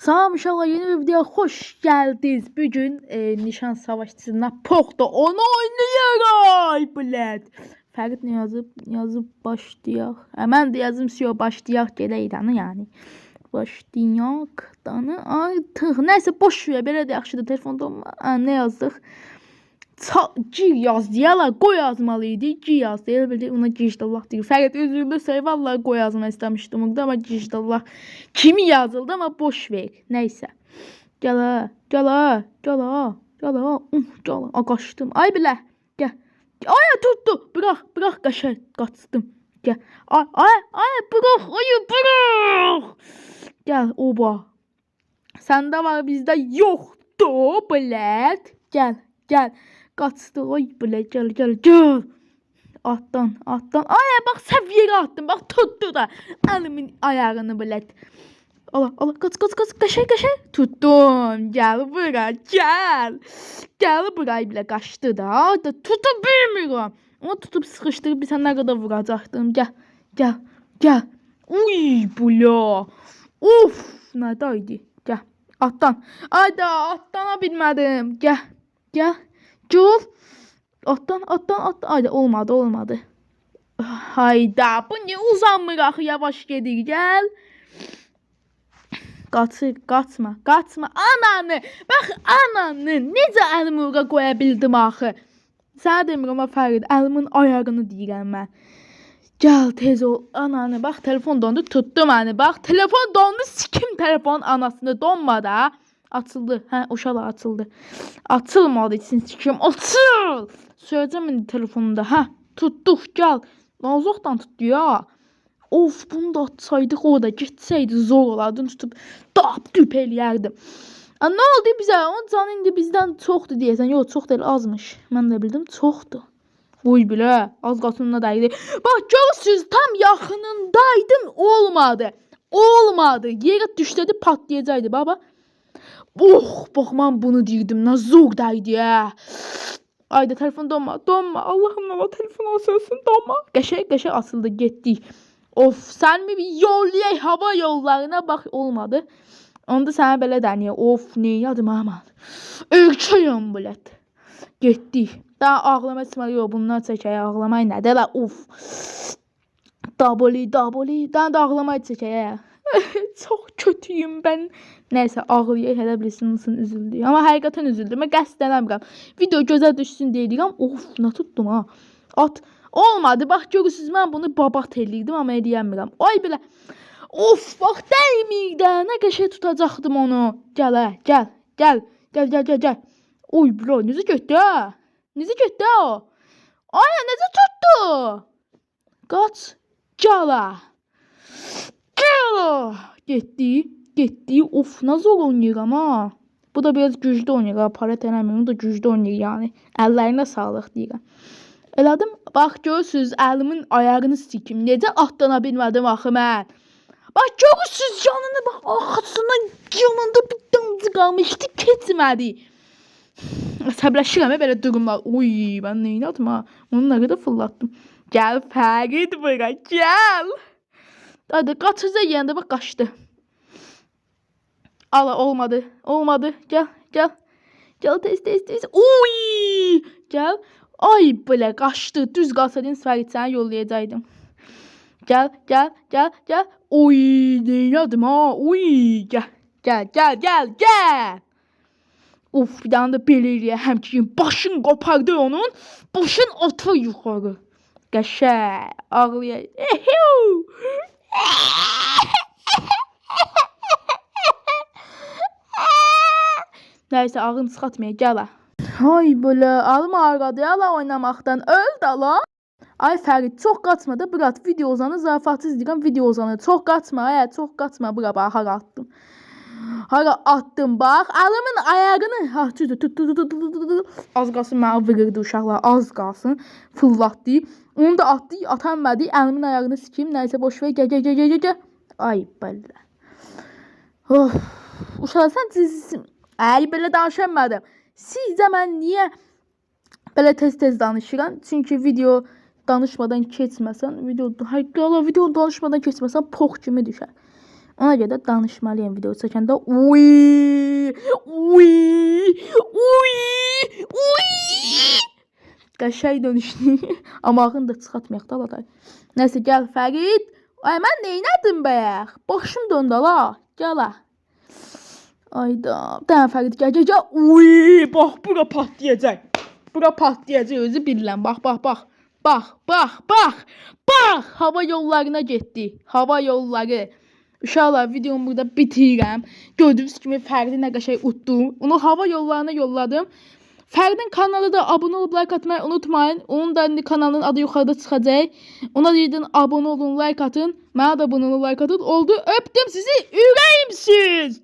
Salam uşaqlar, yeni bir videoya xoş gəldiniz. Bugün nişan savaşçısına Pox'da onu oynayırıq. Blət. Fərid nə yazıb? Yazıb başlayaq. Mən də yazım siyo başlayaq gedək danı yəni. Başlayaq danı artıq. Nəysə boş ver, belə də yaxşıdır. Telefonda nə yazdıq? Gir yaz deyələr, qoy yazmalıydı. Gir yaz deyələr, belə ona gicdallah deyir. Fəqət özürlü vallahi qoy yazmaq istəmişdim orada, amma gicdallah kimi yazıldı, amma boş ver. Nəysə. Gələ. Qaçdım. Ay bilə. Gəl. Ay tutdu. Bırax qaçar. Qaçdım. Gəl. Ay bırax. Gəl oba. Səndə var, bizdə yoxdur, blət. Gəl. Qaçdı. Ay bilə, gəl. Atdan. Ay bax səhv yerə attım. Bax tutdu da. Əlimin ayağını blət. Ala qaç. Qaçay. Tutdum. Gəl bura. Gəl buraya bilə qaçdı da. Tuta bilmirəm. Onu tutub sıxışdırıb bir sən nə qədər vuracaqdım. Gəl. Uy bula. Of, nədəydi? Gəl. Atdan. Ayda atlana bilmədim. Gəl. Cuf. Atdan. Ayda olmadı. Hayda. Bu ne uzanmıraq, yavaş gedir. Gəl. Qaçma. Ananı. Bax ananı. Necə əlimi ora qoya bildim axı? Sənə demirəm Fərid. Əlimin ayağını deyirəm mən. Gəl tez ol. Ananı. Bax telefon dondu. Tutdu məni. Bax telefon dondu. Sikim telefonun anasını donmadı ha. Açıldı. Uşaqlar açıldı. Açılmadı için sikim. Açıl. Söyleyeceğim indi telefonunda. Tutduq gəl. Nazoqdan tutdu ya. Of, bunu da atsaydıq orada. Getsəydi zor olardı. Tutub düp eləyərdim. Nə oldu bizə? Onun canı indi bizdən çoxdur deyəsən. Yox, çox deyil, azmış. Mən də bildim, çoxdur. Uy bilə, az qatınına dəydi. Bax, görürsünüz, tam yaxınındaydım. Olmadı. Yerə düşsəydi patlayacaqdı. Baba. Bax, mən bunu deyirdim. Nə zor dəydi ya. Ayda telefon donma. Allahım Allah, telefon asılsın, donma. Qəşəng asıldı, getdik. Of, sən mi bir yollayaq hava yollarına? Bax, olmadı. Onda sənə belə dəniyək. Of, neyədim aman. Ölçəyəm blət. Getdik. Daha ağlama etməli yox. Bundan çəkək. Ağlamayı nədir la? Of. Daboli. Daha da ağlamayı çəkək. Çox kötüyüm ben. Nəysə, ağlayaq. Hələ bilirsiniz üzüldük. Amma həqiqətən üzüldüm. Mən qəsdən əmirəm. Video gözə düşsün deyirəm. Of, nə tutdum ha. At. Olmadı. Bax, görürsünüz, mən bunu babat eləyirdim, amma eləyəmirəm. Ay belə. Of, bax, dəymir də. Nə qəşəng tutacaqdım onu. Gəl. Oy, bro, necə getdi o? Ay, necə tutdu? Qaç. Gəl. Getdi. Of, nə zor oynayıram ha. Bu da biraz güclü oynayır. Aparat eləmir, da güclü oynayır yəni. Əllərinə sağlıq deyirəm. Elədim. Bax, görürsünüz, əlimin ayağını sikim. Necə atlana bilmədim axı mən. Bax, görürsünüz, yanını bax, arxasından yanında bir damcı qalmışdı, keçmədi. Əsəbləşirəm belə durumlar. Uy, mən neyinadım ha? Onu nə qədər fırlatdım. Gəl Fərid bura, gəl. Hadi, qaçıza yiyəndə bax, qaçdı. Ala, olmadı. Gəl. Gəl, tez. Uy, gəl. Ay, belə qaçdı. Düz qalsaydın Fərid səni yollayacaqdım. Gəl. Uy, neyinadım ha? Uy, gəl. Of, bir dənə də belə eləyək. Həmçinin başın qopardı onun. Başın atır yuxarı. Qəşəng. Ağlayaq. Nəysə, ağın çıxatmayaq. Gəl. Ay belə, alım ağrıdı ya la oynamaqdan. Öl da la. Ay Fərid, çox qaçma da, bırat. Video uzanı, zarafatsız deyirəm, video uzanı. Çox qaçma, bura bax, hara attım, bax. Alımın ayağını, tut. Az qalsın, mənə vırırdı uşaqlar, az qalsın. Fırlatdı. Onu da atdı, atanmadı. Əlimin ayağını sikeyim, nəysə boş ver, gəl. Ay belə. Of, uşaqlar, sən cizsin. Ay belə danışamadım. Sizcə mən niyə belə tez danışıram? Çünki video danışmadan keçməsən, video danışmadan keçməsən pox kimi düşər. Ona görə də danışmalıyam video çəkəndə. Uy! Uy! Uy! Uy! Qəşəng dönüşdü. Amma ağın da çıxartmayaq da alatay. Nəsə gəl Fərid. Ay mən neynədim bəyək? Başım döndü la. Gəl la. Ayda. Dən Fərid gəl. Uy! Bax bura patlayacaq. Bura patlayacaq özü bilirəm. Bax. Bax. Hava yollarına getdi. Hava yolları. Uşaqlar videomu burada bitirirəm. Gördüyünüz kimi Fərid'i nə qəşəng utdum. Onu hava yollarına yolladım. Fərid'in kanalı da abunə olub like atmayı unutmayın. Onun da kanalının adı yuxarıda çıxacaq. Ona deyidin abunə olun, like atın. Mənə də abunə olun, like atın. Oldu. Öpdüm sizi. Ürəyimsiz.